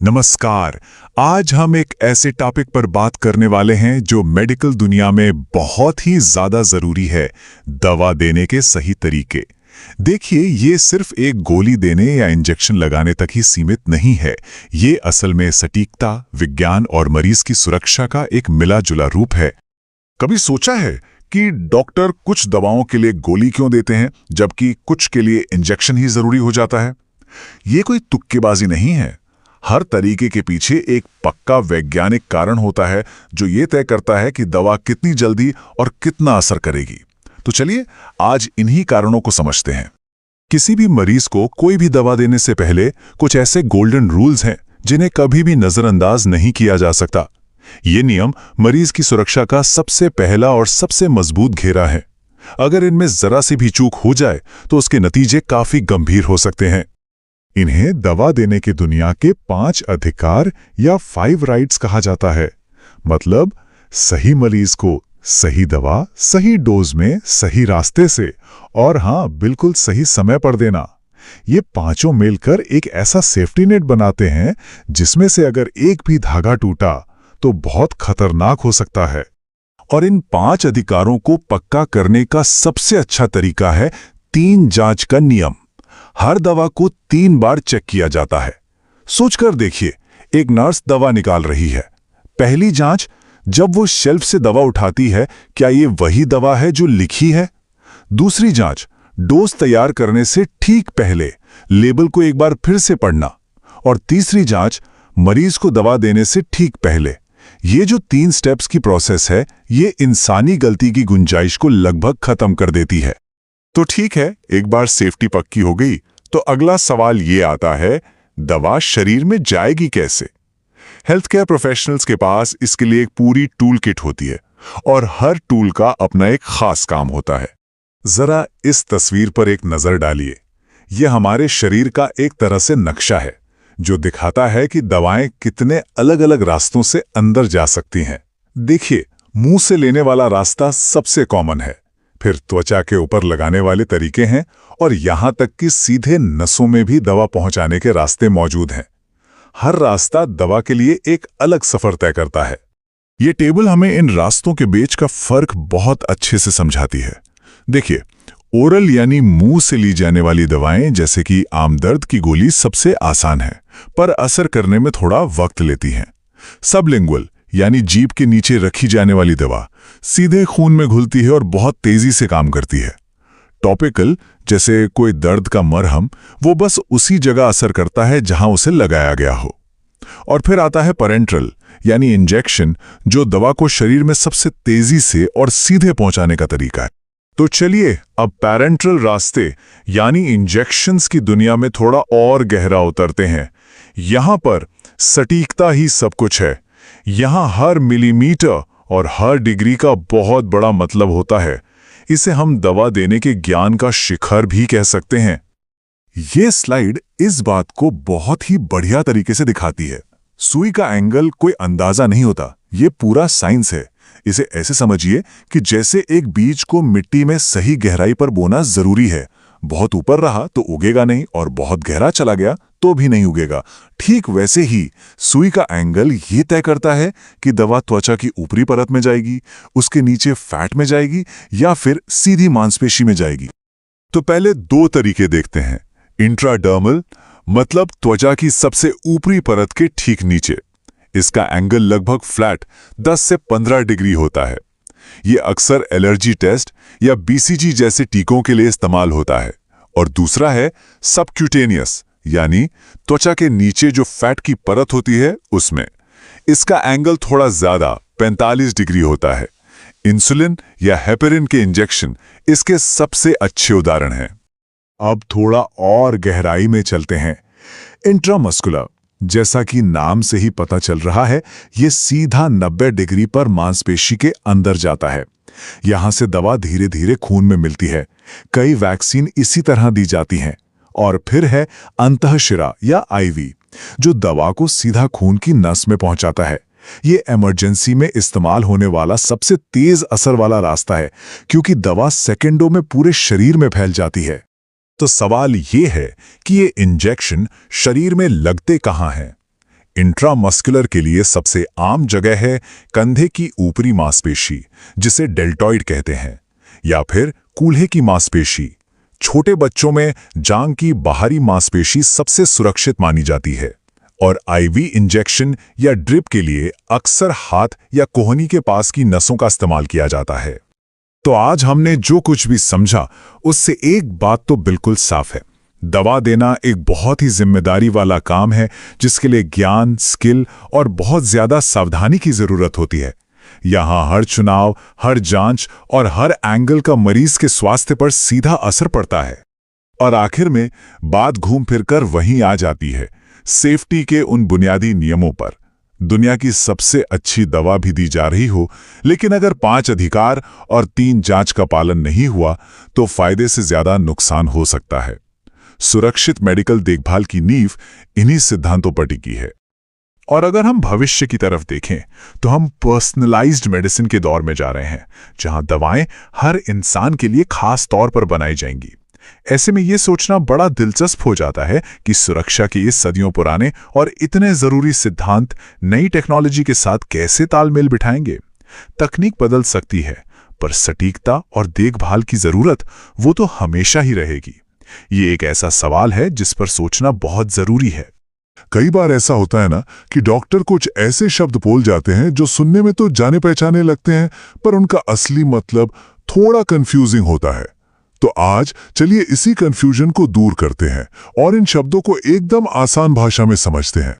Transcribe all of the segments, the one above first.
नमस्कार। आज हम एक ऐसे टॉपिक पर बात करने वाले हैं जो मेडिकल दुनिया में बहुत ही ज्यादा जरूरी है, दवा देने के सही तरीके। देखिए, ये सिर्फ एक गोली देने या इंजेक्शन लगाने तक ही सीमित नहीं है। ये असल में सटीकता, विज्ञान और मरीज की सुरक्षा का एक मिला जुला रूप है। कभी सोचा है कि डॉक्टर कुछ दवाओं के लिए गोली क्यों देते हैं जबकि कुछ के लिए इंजेक्शन ही जरूरी हो जाता है? ये कोई तुक्केबाजी नहीं है। हर तरीके के पीछे एक पक्का वैज्ञानिक कारण होता है जो ये तय करता है कि दवा कितनी जल्दी और कितना असर करेगी। तो चलिए आज इन्हीं कारणों को समझते हैं। किसी भी मरीज को कोई भी दवा देने से पहले कुछ ऐसे गोल्डन रूल्स हैं जिन्हें कभी भी नजरअंदाज नहीं किया जा सकता। ये नियम मरीज की सुरक्षा का सबसे पहला और सबसे मजबूत घेरा है। अगर इनमें जरा सी भी चूक हो जाए तो उसके नतीजे काफी गंभीर हो सकते हैं। इन्हें दवा देने की दुनिया के 5 अधिकार या 5 राइट्स कहा जाता है। मतलब सही मरीज को सही दवा, सही डोज में, सही रास्ते से और हाँ, बिल्कुल सही समय पर देना। ये पांचों मिलकर एक ऐसा सेफ्टी नेट बनाते हैं जिसमें से अगर एक भी धागा टूटा तो बहुत खतरनाक हो सकता है। और इन 5 अधिकारों को पक्का करने का सबसे अच्छा तरीका है 3 जांच का नियम। हर दवा को 3 बार चेक किया जाता है। सोचकर देखिए, एक नर्स दवा निकाल रही है। पहली जांच, जब वो शेल्फ से दवा उठाती है, क्या ये वही दवा है जो लिखी है? दूसरी जांच, डोज तैयार करने से ठीक पहले लेबल को एक बार फिर से पढ़ना। और तीसरी जांच, मरीज को दवा देने से ठीक पहले। ये जो 3 स्टेप्स की प्रोसेस है, ये इंसानी गलती की गुंजाइश को लगभग खत्म कर देती है। तो ठीक है, एक बार सेफ्टी पक्की हो गई तो अगला सवाल ये आता है, दवा शरीर में जाएगी कैसे? हेल्थ केयर प्रोफेशनल्स के पास इसके लिए एक पूरी टूल किट होती है और हर टूल का अपना एक खास काम होता है। जरा इस तस्वीर पर एक नजर डालिए। यह हमारे शरीर का एक तरह से नक्शा है जो दिखाता है कि दवाएं कितने अलग अलग रास्तों से अंदर जा सकती हैं। देखिए, मुंह से लेने वाला रास्ता सबसे कॉमन है, फिर त्वचा के ऊपर लगाने वाले तरीके हैं और यहां तक कि सीधे नसों में भी दवा पहुंचाने के रास्ते मौजूद हैं। हर रास्ता दवा के लिए एक अलग सफर तय करता है। ये टेबल हमें इन रास्तों के बीच का फर्क बहुत अच्छे से समझाती है। देखिए, ओरल यानी मुंह से ली जाने वाली दवाएं जैसे कि आम दर्द की गोली सबसे आसान है, पर असर करने में थोड़ा वक्त लेती हैं। सबलिंगुअल यानी जीभ के नीचे रखी जाने वाली दवा सीधे खून में घुलती है और बहुत तेजी से काम करती है। टॉपिकल जैसे कोई दर्द का मरहम, वो बस उसी जगह असर करता है जहां उसे लगाया गया हो। और फिर आता है पैरेंट्रल यानी इंजेक्शन, जो दवा को शरीर में सबसे तेजी से और सीधे पहुंचाने का तरीका है। तो चलिए अब पैरेंट्रल रास्ते यानी इंजेक्शंस की दुनिया में थोड़ा और गहरा उतरते हैं। यहां पर सटीकता ही सब कुछ है। यहां हर मिलीमीटर और हर डिग्री का बहुत बड़ा मतलब होता है। इसे हम दवा देने के ज्ञान का शिखर भी कह सकते हैं। ये स्लाइड इस बात को बहुत ही बढ़िया तरीके से दिखाती है। सुई का एंगल कोई अंदाजा नहीं होता, ये पूरा साइंस है। इसे ऐसे समझिए कि जैसे एक बीज को मिट्टी में सही गहराई पर बोना जरूरी है। बहुत ऊपर रहा तो उगेगा नहीं और बहुत गहरा चला गया तो भी नहीं उगेगा। ठीक वैसे ही सुई का एंगल ये तय करता है कि दवा त्वचा की ऊपरी परत में जाएगी, उसके नीचे फैट में जाएगी या फिर सीधी मांसपेशी में जाएगी। तो पहले 2 तरीके देखते हैं। इंट्राडर्मल मतलब त्वचा की सबसे ऊपरी परत के ठीक नीचे। इसका एंगल लगभग फ्लैट 10 से 15 डिग्री होता है। ये अक्सर एलर्जी टेस्ट या बीसीजी जैसे टीकों के लिए इस्तेमाल होता है। और दूसरा है सबक्यूटेनियस यानी त्वचा के नीचे जो फैट की परत होती है उसमें। इसका एंगल थोड़ा ज्यादा 45 डिग्री होता है। इंसुलिन या हेपेरिन के इंजेक्शन इसके सबसे अच्छे उदाहरण हैं। अब थोड़ा और गहराई में चलते हैं। इंट्रामस्कुलर, जैसा कि नाम से ही पता चल रहा है, ये सीधा 90 डिग्री पर मांसपेशी के अंदर जाता है। यहां से दवा धीरे धीरे खून में मिलती है। कई वैक्सीन इसी तरह दी जाती हैं। और फिर है अंतःशिरा या आईवी, जो दवा को सीधा खून की नस में पहुंचाता है। ये इमरजेंसी में इस्तेमाल होने वाला सबसे तेज असर वाला रास्ता है, क्योंकि दवा सेकंडों में पूरे शरीर में फैल जाती है। तो सवाल ये है कि ये इंजेक्शन शरीर में लगते कहाँ हैं? इंट्रामस्कुलर के लिए सबसे आम जगह है कंधे की ऊपरी मांसपेशी, जिसे डेल्टॉइड कहते हैं, या फिर कूल्हे की मांसपेशी। छोटे बच्चों में जांघ की बाहरी मांसपेशी सबसे सुरक्षित मानी जाती है, और आईवी इंजेक्शन या ड्रिप के लिए अक्सर हाथ या कोहनी के पास की नसों का इस्तेमाल किया जाता है। तो आज हमने जो कुछ भी समझा उससे एक बात तो बिल्कुल साफ है, दवा देना एक बहुत ही जिम्मेदारी वाला काम है जिसके लिए ज्ञान, स्किल और बहुत ज्यादा सावधानी की जरूरत होती है। यहाँ हर चुनाव, हर जांच और हर एंगल का मरीज के स्वास्थ्य पर सीधा असर पड़ता है। और आखिर में बात घूम फिरकर वहीं आ जाती है, सेफ्टी के उन बुनियादी नियमों पर। दुनिया की सबसे अच्छी दवा भी दी जा रही हो, लेकिन अगर 5 अधिकार और 3 जांच का पालन नहीं हुआ तो फायदे से ज्यादा नुकसान हो सकता है। सुरक्षित मेडिकल देखभाल की नींव इन्हीं सिद्धांतों पर टिकी है। और अगर हम भविष्य की तरफ देखें तो हम पर्सनलाइज्ड मेडिसिन के दौर में जा रहे हैं, जहां दवाएं हर इंसान के लिए खास तौर पर बनाई जाएंगी। ऐसे में यह सोचना बड़ा दिलचस्प हो जाता है कि सुरक्षा के ये सदियों पुराने और इतने जरूरी सिद्धांत नई टेक्नोलॉजी के साथ कैसे तालमेल बिठाएंगे। तकनीक बदल सकती है, पर सटीकता और देखभाल की जरूरत वो तो हमेशा ही रहेगी। ये एक ऐसा सवाल है जिस पर सोचना बहुत जरूरी है। कई बार ऐसा होता है ना कि डॉक्टर कुछ ऐसे शब्द बोल जाते हैं जो सुनने में तो जाने पहचाने लगते हैं, पर उनका असली मतलब थोड़ा कंफ्यूजिंग होता है। तो आज चलिए इसी कंफ्यूजन को दूर करते हैं और इन शब्दों को एकदम आसान भाषा में समझते हैं।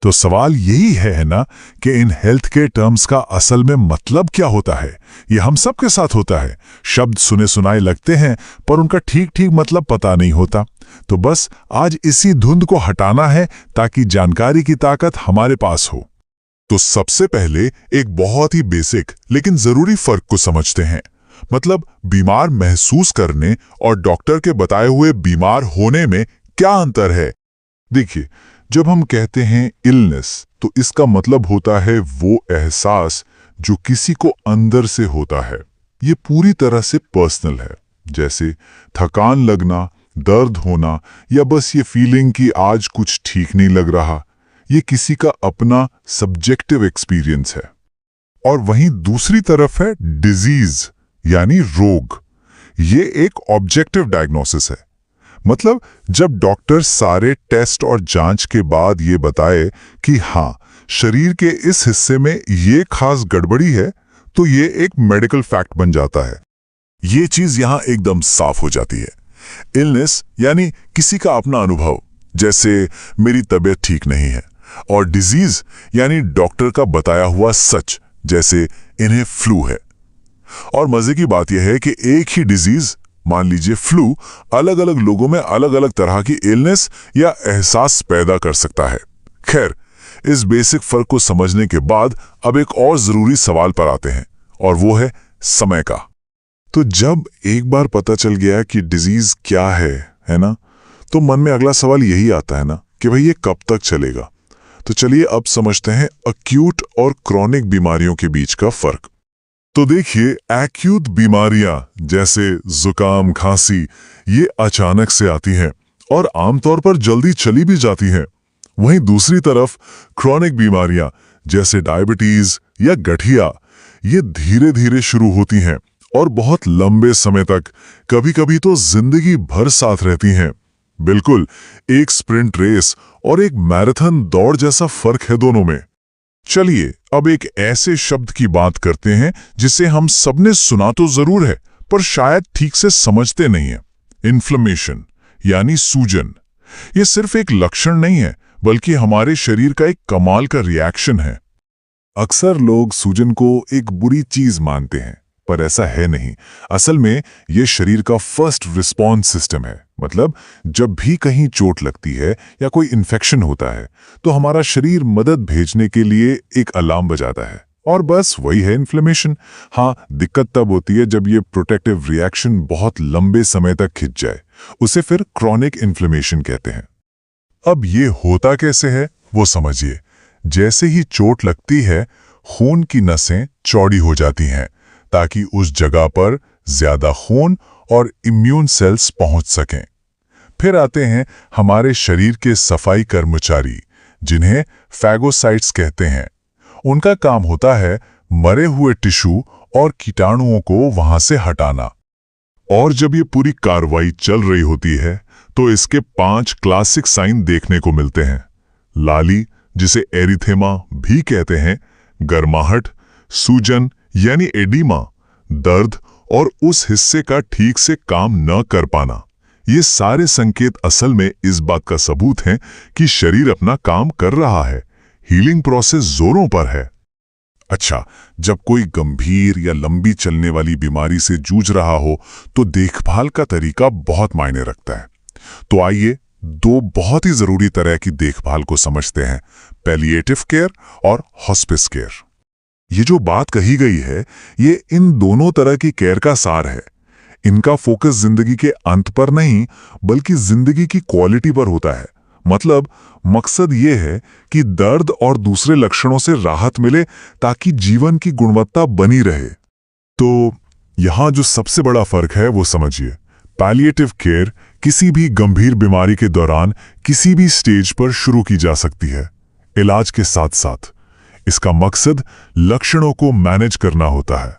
तो सवाल यही है ना कि इन हेल्थ के टर्म्स का असल में मतलब क्या होता है। ये हम सब के साथ होता है। शब्द सुने सुनाए लगते हैं, पर उनका ठीक ठीक मतलब पता नहीं होता। तो बस आज इसी धुंध को हटाना है ताकि जानकारी की ताकत हमारे पास हो। तो सबसे पहले एक बहुत ही बेसिक लेकिन जरूरी फर्क को समझते हैं, मतलब बीमार महसूस करने और डॉक्टर के बताए हुए बीमार होने में क्या अंतर है। देखिए, जब हम कहते हैं इलनेस, तो इसका मतलब होता है वो एहसास जो किसी को अंदर से होता है। ये पूरी तरह से पर्सनल है, जैसे थकान लगना, दर्द होना, या बस ये फीलिंग कि आज कुछ ठीक नहीं लग रहा। ये किसी का अपना सब्जेक्टिव एक्सपीरियंस है। और वहीं दूसरी तरफ है डिजीज, यानी रोग। ये एक ऑब्जेक्टिव डायग्नोसिस है। मतलब जब डॉक्टर सारे टेस्ट और जांच के बाद ये बताए कि हाँ, शरीर के इस हिस्से में ये खास गड़बड़ी है, तो ये एक मेडिकल फैक्ट बन जाता है। ये चीज यहां एकदम साफ हो जाती है। इलनेस यानी किसी का अपना अनुभव, जैसे मेरी तबीयत ठीक नहीं है, और डिजीज यानी डॉक्टर का बताया हुआ सच, जैसे इन्हें फ्लू है। और मजे की बात यह है कि एक ही डिजीज, मान लीजिए फ्लू, अलग अलग लोगों में अलग अलग तरह की इलनेस या एहसास पैदा कर सकता है। खैर, इस बेसिक फर्क को समझने के बाद अब एक और जरूरी सवाल पर आते हैं, और वो है समय का। तो जब एक बार पता चल गया कि डिजीज क्या है ना, तो मन में अगला सवाल यही आता है ना कि भाई ये कब तक चलेगा। तो चलिए अब समझते हैं एक्यूट और क्रॉनिक बीमारियों के बीच का फर्क। तो देखिए, एक्यूट बीमारियां जैसे जुकाम, खांसी, ये अचानक से आती हैं और आमतौर पर जल्दी चली भी जाती हैं। वहीं दूसरी तरफ क्रॉनिक बीमारियां जैसे डायबिटीज या गठिया, ये धीरे धीरे शुरू होती हैं और बहुत लंबे समय तक, कभी कभी तो जिंदगी भर साथ रहती हैं। बिल्कुल एक स्प्रिंट रेस और एक मैराथन दौड़ जैसा फर्क है दोनों में। चलिए अब एक ऐसे शब्द की बात करते हैं जिसे हम सबने सुना तो जरूर है, पर शायद ठीक से समझते नहीं है। इन्फ्लेमेशन यानी सूजन। ये सिर्फ एक लक्षण नहीं है, बल्कि हमारे शरीर का एक कमाल का रिएक्शन है। अक्सर लोग सूजन को एक बुरी चीज मानते हैं, पर ऐसा है नहीं। असल में ये शरीर का फर्स्ट रिस्पॉन्स सिस्टम है। मतलब जब भी कहीं चोट लगती है या कोई इन्फेक्शन होता है, तो हमारा शरीर मदद भेजने के लिए एक अलार्म बजाता है, और बस वही है इन्फ्लेमेशन। हाँ, दिक्कत तब होती है जब ये प्रोटेक्टिव रिएक्शन बहुत लंबे समय तक खिंच जाए। उसे फिर क्रॉनिक इन्फ्लेमेशन कहते हैं। अब ये होता कैसे है वो समझिए। जैसे ही चोट लगती है, खून की नसें चौड़ी हो जाती हैं ताकि उस जगह पर ज्यादा खून और इम्यून सेल्स पहुंच सकें। फिर आते हैं हमारे शरीर के सफाई कर्मचारी, जिन्हें फैगोसाइट्स कहते हैं। उनका काम होता है मरे हुए टिश्यू और कीटाणुओं को वहां से हटाना। और जब ये पूरी कार्रवाई चल रही होती है तो इसके 5 क्लासिक साइन देखने को मिलते हैं। लाली, जिसे एरिथेमा भी कहते हैं, गर्माहट, सूजन यानी एडिमा, दर्द और उस हिस्से का ठीक से काम न कर पाना। ये सारे संकेत असल में इस बात का सबूत हैं कि शरीर अपना काम कर रहा है, हीलिंग प्रोसेस जोरों पर है। अच्छा, जब कोई गंभीर या लंबी चलने वाली बीमारी से जूझ रहा हो तो देखभाल का तरीका बहुत मायने रखता है। तो आइए 2 बहुत ही जरूरी तरह की देखभाल को समझते हैं, पैलिएटिव केयर और हॉस्पिस केयर। ये जो बात कही गई है, ये इन दोनों तरह की केयर का सार है। इनका फोकस जिंदगी के अंत पर नहीं, बल्कि जिंदगी की क्वालिटी पर होता है। मतलब मकसद ये है कि दर्द और दूसरे लक्षणों से राहत मिले ताकि जीवन की गुणवत्ता बनी रहे। तो यहां जो सबसे बड़ा फर्क है वो समझिए। पैलिएटिव केयर किसी भी गंभीर बीमारी के दौरान किसी भी स्टेज पर शुरू की जा सकती है, इलाज के साथ साथ। इसका मकसद लक्षणों को मैनेज करना होता है।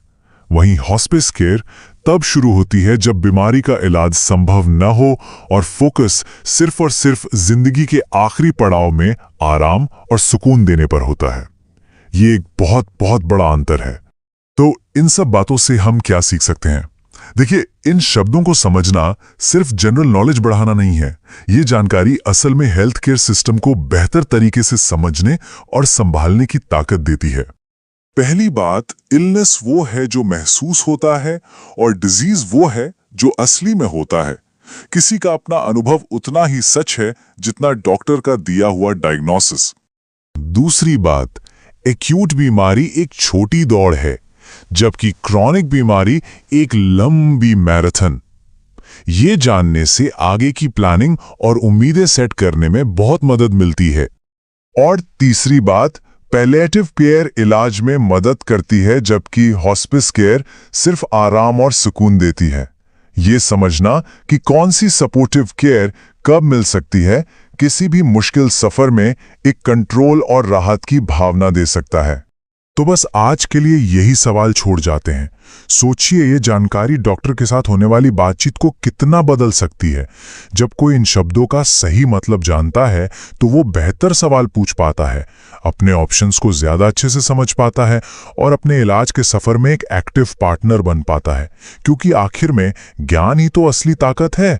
वहीं हॉस्पिस केयर तब शुरू होती है जब बीमारी का इलाज संभव न हो और फोकस सिर्फ और सिर्फ जिंदगी के आखिरी पड़ाव में आराम और सुकून देने पर होता है। ये एक बहुत बहुत बड़ा अंतर है। तो इन सब बातों से हम क्या सीख सकते हैं? देखिए, इन शब्दों को समझना सिर्फ जनरल नॉलेज बढ़ाना नहीं है। ये जानकारी असल में हेल्थ केयर सिस्टम को बेहतर तरीके से समझने और संभालने की ताकत देती है। पहली बात, इलनेस वो है जो महसूस होता है और डिजीज वो है जो असली में होता है। किसी का अपना अनुभव उतना ही सच है जितना डॉक्टर का दिया हुआ डायग्नोसिस। दूसरी बात, एक्यूट बीमारी एक छोटी दौड़ है, जबकि क्रॉनिक बीमारी एक लंबी मैराथन। ये जानने से आगे की प्लानिंग और उम्मीदें सेट करने में बहुत मदद मिलती है। और तीसरी बात, पैलिएटिव केयर इलाज में मदद करती है, जबकि हॉस्पिस केयर सिर्फ आराम और सुकून देती है। ये समझना कि कौन सी सपोर्टिव केयर कब मिल सकती है, किसी भी मुश्किल सफर में एक कंट्रोल और राहत की भावना दे सकता है। तो बस आज के लिए यही सवाल छोड़ जाते हैं। सोचिए, ये जानकारी डॉक्टर के साथ होने वाली बातचीत को कितना बदल सकती है। जब कोई इन शब्दों का सही मतलब जानता है तो वो बेहतर सवाल पूछ पाता है, अपने ऑप्शंस को ज्यादा अच्छे से समझ पाता है और अपने इलाज के सफर में एक एक्टिव पार्टनर बन पाता है। क्योंकि आखिर में ज्ञान ही तो असली ताकत है।